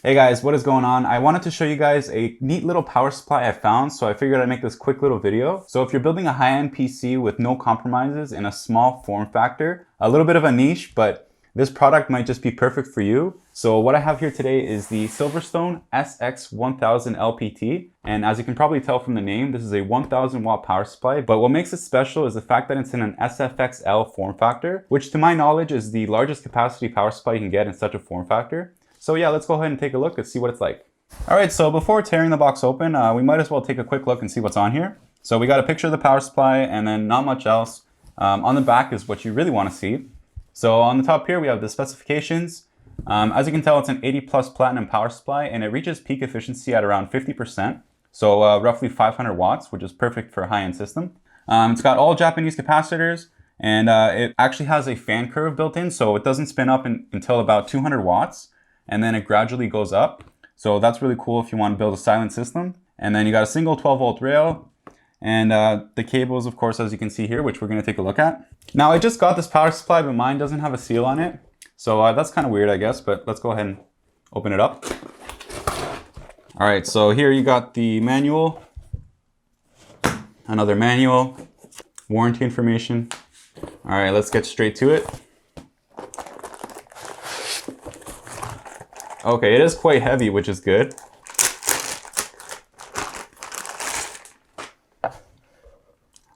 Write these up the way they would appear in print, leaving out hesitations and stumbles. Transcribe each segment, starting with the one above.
Hey guys, what is going on? I wanted to show you guys a neat little power supply I found, so I figured I'd make this quick little video. So if you're building a high-end PC with no compromises in a small form factor, a little bit of a niche, but this product might just be perfect for you. So what I have here today is the SilverStone SX1000-LPT. And as you can probably tell from the name, this is a 1000 watt power supply. But what makes it special is the fact that it's in an SFXL form factor, which to my knowledge is the largest capacity power supply you can get in such a form factor. So yeah, let's go ahead and take a look and see what it's like. All right, so before tearing the box open, we might as well take a quick look and see what's on here. So we got a picture of the power supply and then not much else. On the back is what you really want to see. So on the top here, we have the specifications. As you can tell, it's an 80 plus platinum power supply and it reaches peak efficiency at around 50%. So roughly 500 watts, which is perfect for a high-end system. It's got all Japanese capacitors and it actually has a fan curve built in. So it doesn't spin up until about 200 watts. And then it gradually goes up. So that's really cool if you want to build a silent system. And then you got a single 12 volt rail and the cables, of course, as you can see here, which we're going to take a look at. Now I just got this power supply, but mine doesn't have a seal on it. So that's kind of weird, I guess, but let's go ahead and open it up. All right, so here you got the manual, another manual, warranty information. All right, let's get straight to it. Okay, it is quite heavy, which is good.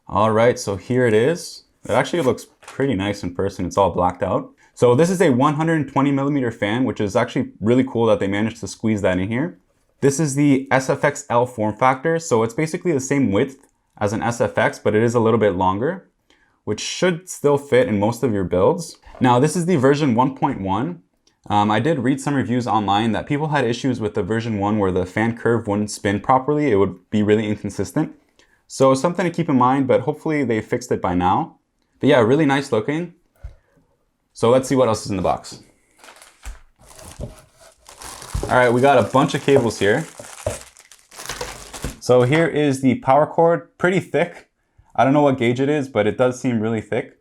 All right, so here it is. It actually looks pretty nice in person. It's all blacked out. So this is a 120 millimeter fan, which is actually really cool that they managed to squeeze that in here. This is the SFXL form factor. So it's basically the same width as an SFX, but it is a little bit longer, which should still fit in most of your builds. Now, this is the version 1.1. I did read some reviews online that people had issues with the version 1 where the fan curve wouldn't spin properly. It would be really inconsistent. So something to keep in mind, but hopefully they fixed it by now. But yeah, really nice looking. So let's see what else is in the box. All right, we got a bunch of cables here. So here is the power cord, pretty thick. I don't know what gauge it is, but it does seem really thick.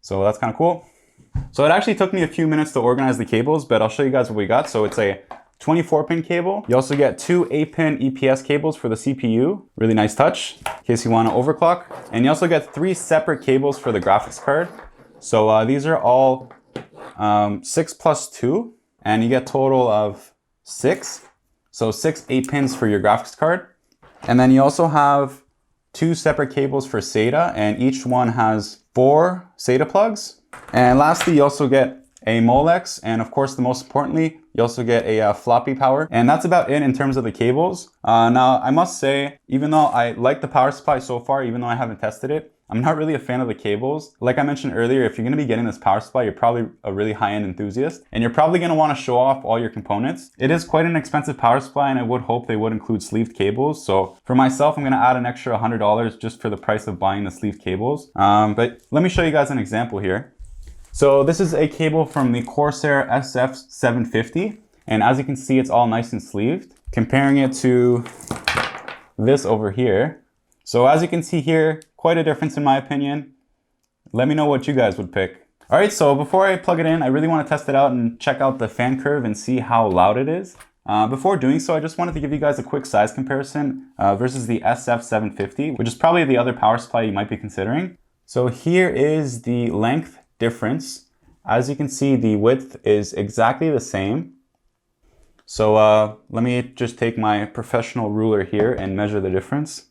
So that's kind of cool. So it actually took me a few minutes to organize the cables, but I'll show you guys what we got. So it's a 24 pin cable. You also get two 8-pin EPS cables for the CPU. Really nice touch in case you want to overclock. And you also get 3 separate cables for the graphics card. So these are all 6 plus 2 and you get total of 6. So 6 8-pins for your graphics card. And then you also have 2 separate cables for SATA and each one has 4 SATA plugs. And lastly, you also get a Molex, and of course, the most importantly, you also get a floppy power. And that's about it in terms of the cables. Now, I must say, even though I like the power supply so far, even though I haven't tested it, I'm not really a fan of the cables. Like I mentioned earlier, if you're going to be getting this power supply, you're probably a really high-end enthusiast, and you're probably going to want to show off all your components. It is quite an expensive power supply, and I would hope they would include sleeved cables. So for myself, I'm going to add an extra $100 just for the price of buying the sleeved cables. But let me show you guys an example here. So this is a cable from the Corsair SF750, and as you can see, it's all nice and sleeved. Comparing it to this over here. So as you can see here, quite a difference in my opinion. Let me know what you guys would pick. All right, so before I plug it in, I really want to test it out and check out the fan curve and see how loud it is. Before doing so, I just wanted to give you guys a quick size comparison versus the SF750, which is probably the other power supply you might be considering. So here is the length difference. As you can see, the width is exactly the same. So let me just take my professional ruler here and measure the difference.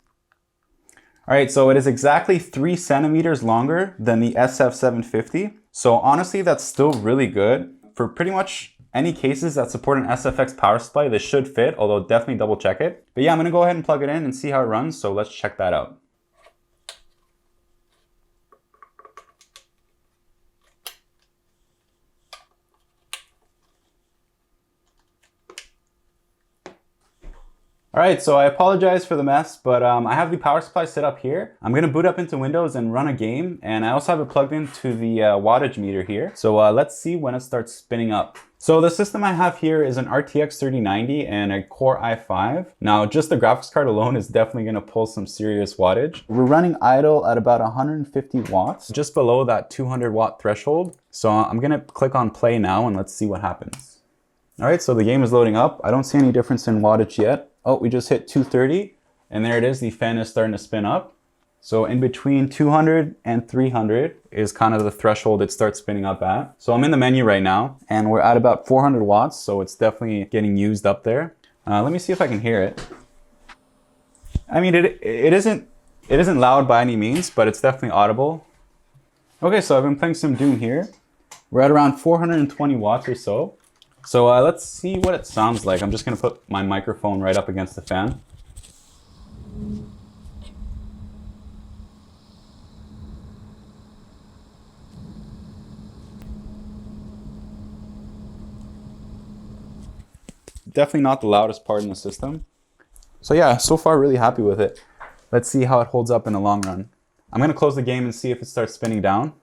All right, so it is exactly 3 centimeters longer than the SF750. So honestly, that's still really good. For pretty much any cases that support an SFX power supply, this should fit, although definitely double check it. But yeah, I'm gonna go ahead and plug it in and see how it runs. So let's check that out. All right, so I apologize for the mess, but I have the power supply set up here. I'm gonna boot up into Windows and run a game, and I also have it plugged into the wattage meter here. So let's see when it starts spinning up. So the system I have here is an RTX 3090 and a Core i5. Now, just the graphics card alone is definitely gonna pull some serious wattage. We're running idle at about 150 watts, just below that 200 watt threshold. So I'm gonna click on play now and let's see what happens. All right, so the game is loading up. I don't see any difference in wattage yet. Oh, we just hit 230, and there it is. The fan is starting to spin up. So in between 200 and 300 is kind of the threshold it starts spinning up at. So I'm in the menu right now, and we're at about 400 watts, so it's definitely getting used up there. Let me see if I can hear it. I mean, it isn't loud by any means, but it's definitely audible. Okay, so I've been playing some Doom here. We're at around 420 watts or so. So let's see what it sounds like. I'm just gonna put my microphone right up against the fan. Definitely not the loudest part in the system. So yeah, so far really happy with it. Let's see how it holds up in the long run. I'm gonna close the game and see if it starts spinning down.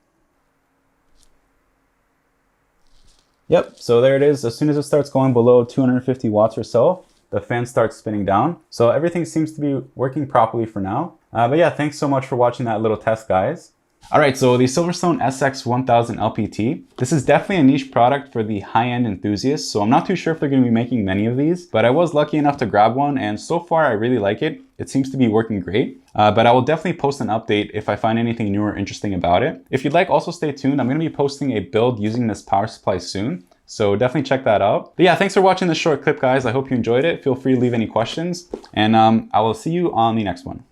Yep, so there it is. As soon as it starts going below 250 watts or so, the fan starts spinning down. So everything seems to be working properly for now. But yeah, thanks so much for watching that little test, guys. All right, so the SilverStone SX1000-LPT. This is definitely a niche product for the high-end enthusiasts, so I'm not too sure if they're going to be making many of these, but I was lucky enough to grab one, and so far I really like it. It seems to be working great, but I will definitely post an update if I find anything new or interesting about it. If you'd like, also stay tuned. I'm going to be posting a build using this power supply soon, so definitely check that out. But yeah, thanks for watching this short clip, guys. I hope you enjoyed it. Feel free to leave any questions, and I will see you on the next one.